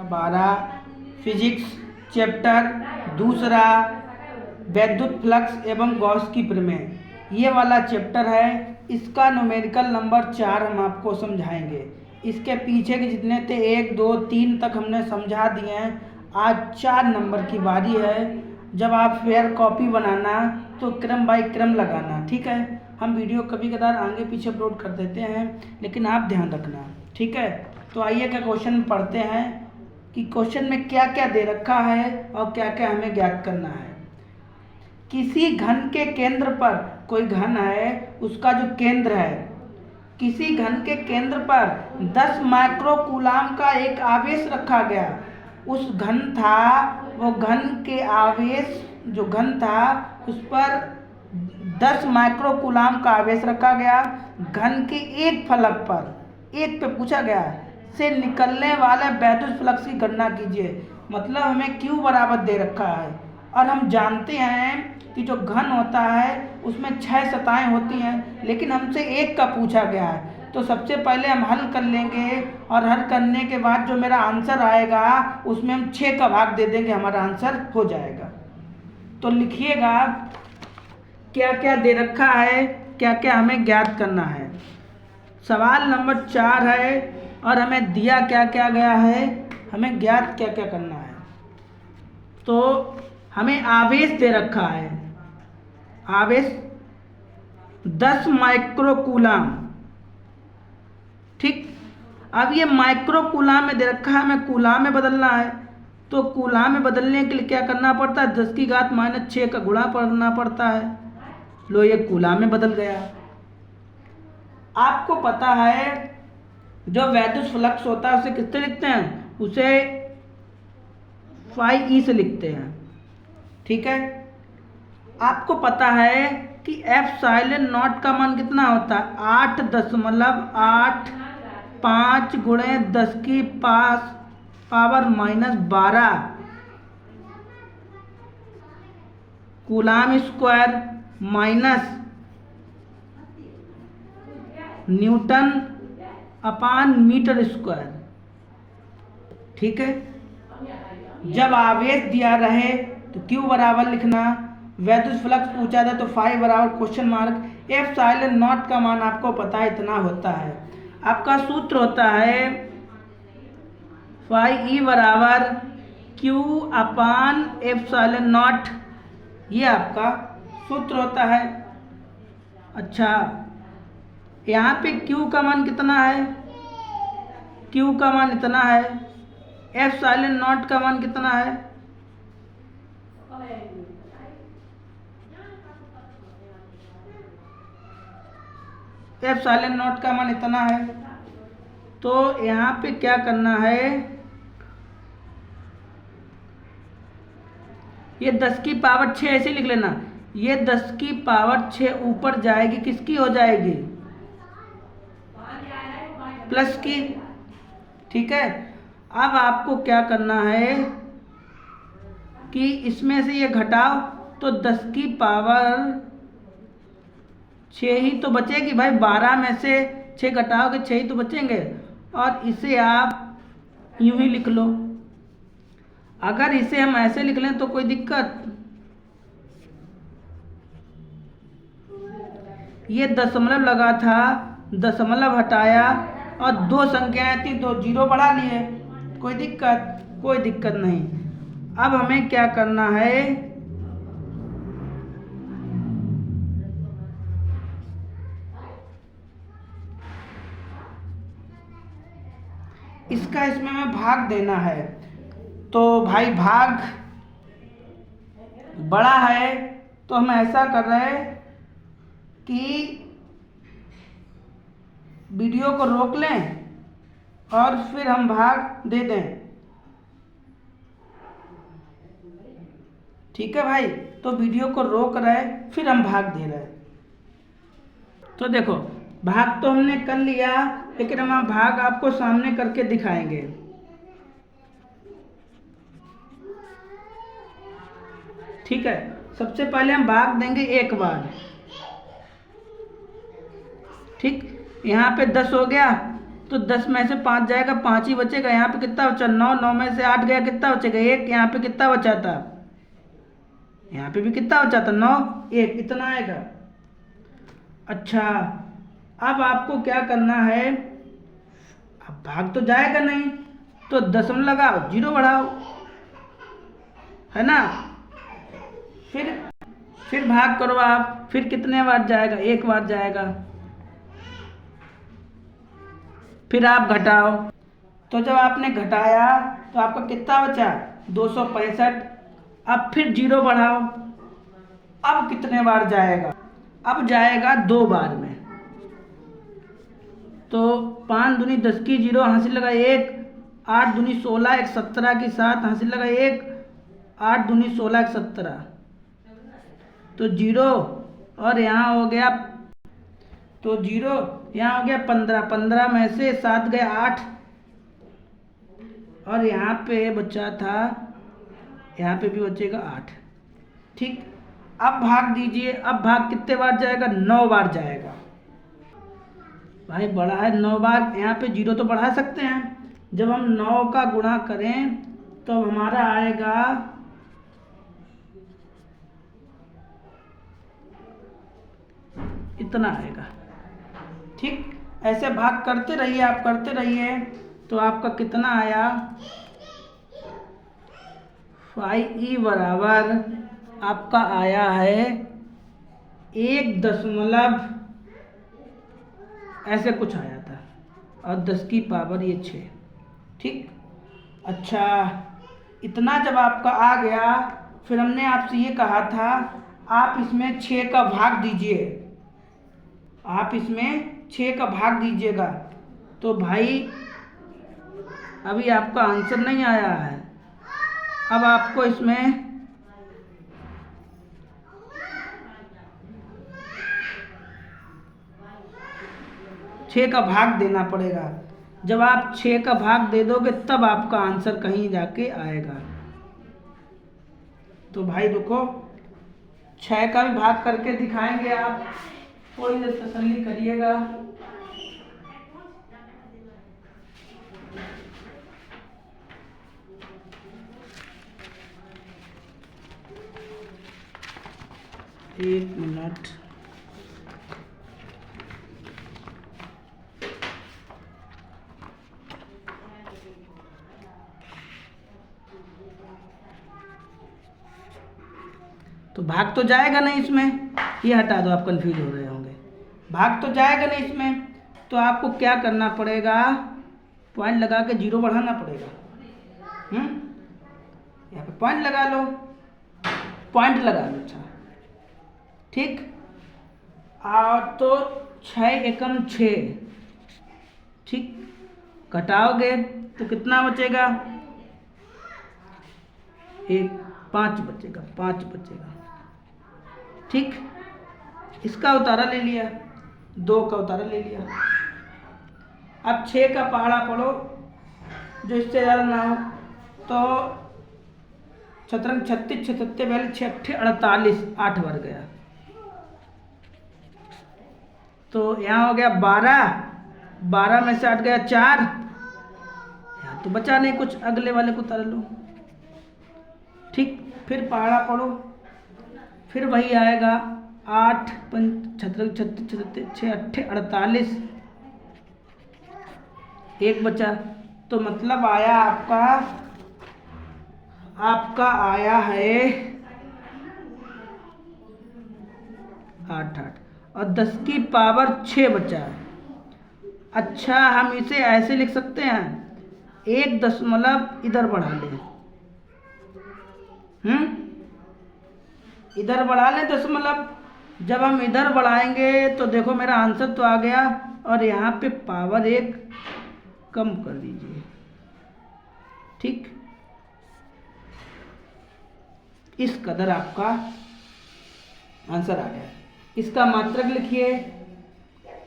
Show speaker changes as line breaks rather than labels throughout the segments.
12 physics chapter दूसरा वैद्युत flux एवं गॉस की प्रमेय, ये वाला चैप्टर है। इसका न्यूमेरिकल नंबर 4 हम आपको समझाएंगे। इसके पीछे के जितने थे 1 2 3 तक हमने समझा दिए हैं। आज 4 नंबर की बारी है। जब आप फेयर कॉपी बनाना तो क्रम बाय क्रम लगाना, ठीक है। हम वीडियो कभी कदार आगे पीछे अपलोड कर देते हैं, लेकिन आप ध्यान रखना, ठीक है। तो आइए का क्वेश्चन पढ़ते हैं कि क्वेश्चन में क्या क्या दे रखा है और क्या क्या हमें ज्ञात करना है। किसी घन के केंद्र पर, कोई घन है उसका जो केंद्र है, किसी घन के केंद्र पर 10 माइक्रोकूलाम का एक आवेश रखा गया। उस घन था, वो घन के आवेश जो घन था उस पर 10 माइक्रोकूलाम का आवेश रखा गया। घन के एक फलक पर, एक पे पूछा गया से निकलने वाले वैद्युत फ्लक्स की गणना कीजिए। मतलब हमें Q बराबर दे रखा है और हम जानते हैं कि जो घन होता है उसमें 6 सतहें होती हैं, लेकिन हमसे एक का पूछा गया है। तो सबसे पहले हम हल कर लेंगे और हल करने के बाद जो मेरा आंसर आएगा उसमें हम 6 का भाग दे देंगे, हमारा आंसर हो जाएगा। तो लिखिएगा क्या क्या दे रखा है, क्या क्या हमें ज्ञात करना है। सवाल नंबर 4 है और हमें दिया क्या क्या गया है, हमें ज्ञात क्या क्या करना है। तो हमें आवेश दे रखा है, आवेश 10 माइक्रोकूलाम, ठीक। अब ये माइक्रोकूलाम में दे रखा है, हमें कूलाम में बदलना है। तो कूलाम में बदलने के लिए क्या करना पड़ता है, 10 की घात -6 का गुणा करना पड़ता है। लो ये कूलाम में बदल गया। आपको पता है जो वैद्युत फ्लक्स होता है उसे किससे लिखते हैं, उसे फाई ई से लिखते हैं, ठीक है। आपको पता है कि एप्सिलॉन नॉट का मान कितना होता है, 8.85 गुणे 10 की power -12 coulomb square minus newton upon metre square, ठीक है। जब आवेश दिया रहे तो Q बराबर लिखना, वैद्युत फ्लक्स पूछा था तो फाई बराबर क्वेश्चन मार्क, एप्सिलॉन नॉट का मान आपको पता है इतना होता है। आपका सूत्र होता है फाई ई बराबर Q अपान एप्सिलॉन नॉट, ये आपका सूत्र होता है। अच्छा, यहाँ पे Q का मान कितना है, Q का मान इतना है, एप्सिलॉन नॉट का मान कितना है, एप्सिलॉन नॉट का मान इतना है। तो यहाँ पे क्या करना है, ये 10 की पावर 6 ऐसे लिख लेना, ये 10 की पावर 6 ऊपर जाएगी, किसकी हो जाएगी, प्लस की, ठीक है। अब आपको क्या करना है कि इसमें से ये घटाओ तो 10 की पावर 6 ही तो बचेगी भाई, 12 में से 6 घटाओगे 6 ही तो बचेंगे। और इसे आप यूं ही लिख लो। अगर इसे हम ऐसे लिख लें तो कोई दिक्कत, ये दशमलव लगा था, दशमलव हटाया और 2 संख्याएं थी, 2 जीरो बढ़ा लिए, कोई दिक्कत, कोई दिक्कत नहीं। अब हमें क्या करना है, इसका इसमें हमें भाग देना है। तो भाई भाग बड़ा है तो हम ऐसा कर रहे हैं कि वीडियो को रोक लें और फिर हम भाग दे दें, ठीक है भाई। तो वीडियो को रोक रहे फिर हम भाग दे रहे। तो देखो भाग तो हमने कर लिया, लेकिन हम भाग आपको सामने करके दिखाएंगे। ठीक है, सबसे पहले हम भाग देंगे एक बार, ठीक। यहाँ पे 10 हो गया, तो 10 में से 5 जाएगा, 5 ही बचेगा। यहाँ पे कितना बचा? 9। 9 में से 8 गया, कितना बचेगा? 1। यहाँ पे कितना बचा था? यहाँ पे भी कितना बचा था? 9। 1 इतना आएगा। अच्छा, अब आपको क्या करना है, अब भाग तो जाएगा नहीं, तो दशमलव लगाओ, 0 बढ़ाओ, है ना। फिर भाग करो आप, फिर कितने बार जाएगा? 1 बार जाएगा। फिर आप घटाओ, तो जब आपने घटाया तो आपका कितना बचा? 265। अब फिर 0 बढ़ाओ, अब कितने बार जाएगा? अब जाएगा 2 बार में। तो 5 दूनी 10 की 0, हासिल लगा 1। 8 दूनी 16, 1 17 की 7, हासिल लगा 1। 8 दूनी 16, 1 17, तो 0। और यहाँ हो गया, तो 0 यहाँ हो गया 15। 15 में से 7 गए 8, और यहाँ पे बचा था, यहाँ पे भी बचेगा 8। ठीक, अब भाग दीजिए। अब भाग कितने बार जाएगा? 9 बार जाएगा। भाई बड़ा है 9 बार, यहाँ पे 0 तो बढ़ा सकते हैं। जब हम 9 का गुणा करें तो हमारा आएगा इतना आएगा। ठीक, ऐसे भाग करते रहिए, आप करते रहिए, तो आपका कितना आया? 5e बराबर आपका आया है 1 दशमलव ऐसे कुछ आया था, और 10 की पावर ये 6। ठीक, अच्छा, इतना जब आपका आ गया, फिर हमने आपसे ये कहा था आप इसमें 6 का भाग दीजिए, आप इसमें 6 का भाग दीजिएगा। तो भाई अभी आपका आंसर नहीं आया है। अब आपको इसमें 6 का भाग देना पड़ेगा। जब आप 6 का भाग दे दोगे तब आपका आंसर कहीं जाके आएगा। तो भाई रुको, 6 का भी भाग करके दिखाएंगे, आप थोड़ी देर तसल्ली करिएगा। एक मिनट, तो भाग तो जाएगा नहीं इसमें, ये हटा दो, आप कंफ्यूज हो रहे होंगे। भाग तो जाएगा नहीं इसमें, तो आपको क्या करना पड़ेगा? पॉइंट लगा के 0 बढ़ाना पड़ेगा। यहाँ पे पॉइंट लगा लो, पॉइंट लगा लो। अच्छा, ठीक, और तो 6 एकम 6, ठीक, घटाओगे तो कितना बचेगा? 5 बचेगा, 5 बचेगा। ठीक, इसका उतारा ले लिया, 2 का उतारा ले लिया। अब 6 का पहाड़ा पढ़ो जो इससे ज़्यादा ना हो, तो 36 36 77 पहले 6 8 48, 8 बार गया, तो यहाँ हो गया 12। 12 में से 8 गया 4, यहाँ तो बचा नहीं कुछ, अगले वाले को उतार लो। ठीक, फिर पहाड़ा पढ़ो, फिर वही आएगा 8 5 36 36 37 6 8 48, 1 बचा। तो मतलब आया आपका आया है 8 8, और 10 की पावर 6 बचा है। अच्छा, हम इसे ऐसे लिख सकते हैं, 1 दशमलव इधर बढ़ा लें, इधर बढ़ा लें दशमलव। जब हम इधर बढ़ाएंगे तो देखो मेरा आंसर तो आ गया, और यहाँ पे पावर 1 कम कर दीजिए। ठीक, इस कदर आपका आंसर आ गया। इसका मात्रक लिखिए,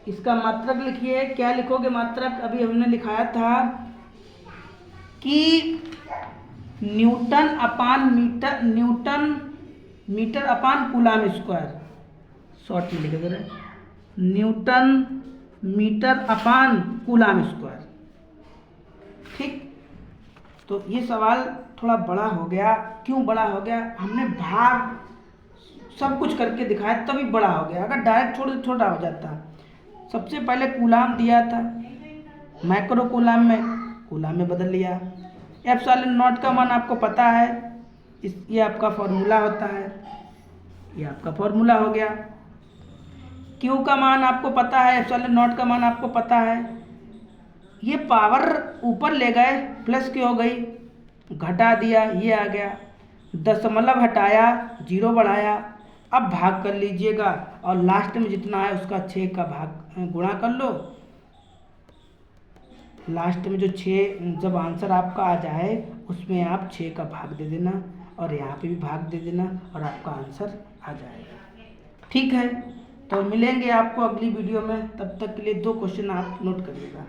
इसका मात्रक लिखिए। क्या लिखोगे मात्रक? अभी हमने लिखाया था कि Newton upon metre, Newton metre अपान कूलम स्क्वायर, शॉर्ट में लिखे जरा, न्यूटन मीटर अपान कूलाम स्क्वायर। ठीक, तो ये सवाल थोड़ा बड़ा हो गया। क्यों बड़ा हो गया? हमने भाग सब कुछ करके दिखाया तभी बड़ा हो गया, अगर डायरेक्ट छोड़ छोटा हो जाता। सबसे पहले कूलाम दिया था, माइक्रो कूलाम में बदल लिया। एप्सिलॉन नॉट का मान आपको पता है, ये आपका फॉर्मूला होता है, ये आपका फॉर्मूला हो गया। क्यू का मान आपको पता है, एप्सिलॉन नॉट का मान आपको पता है। ये पावर ऊपर ले गए, प्लस की हो गई, घटा दिया, ये आ गया। दशमलव हटाया, जीरो बढ़ाया। अब भाग कर लीजिएगा और लास्ट में जितना है उसका 6 का भाग गुणा कर लो। लास्ट में जो 6 जब आंसर आपका आ जाए उसमें आप 6 का भाग दे देना और यहाँ पे भी भाग दे देना और आपका आंसर आ जाएगा। ठीक है, तो मिलेंगे आपको अगली वीडियो में, तब तक के लिए 2 क्वेश्चन आप नोट करिएगा।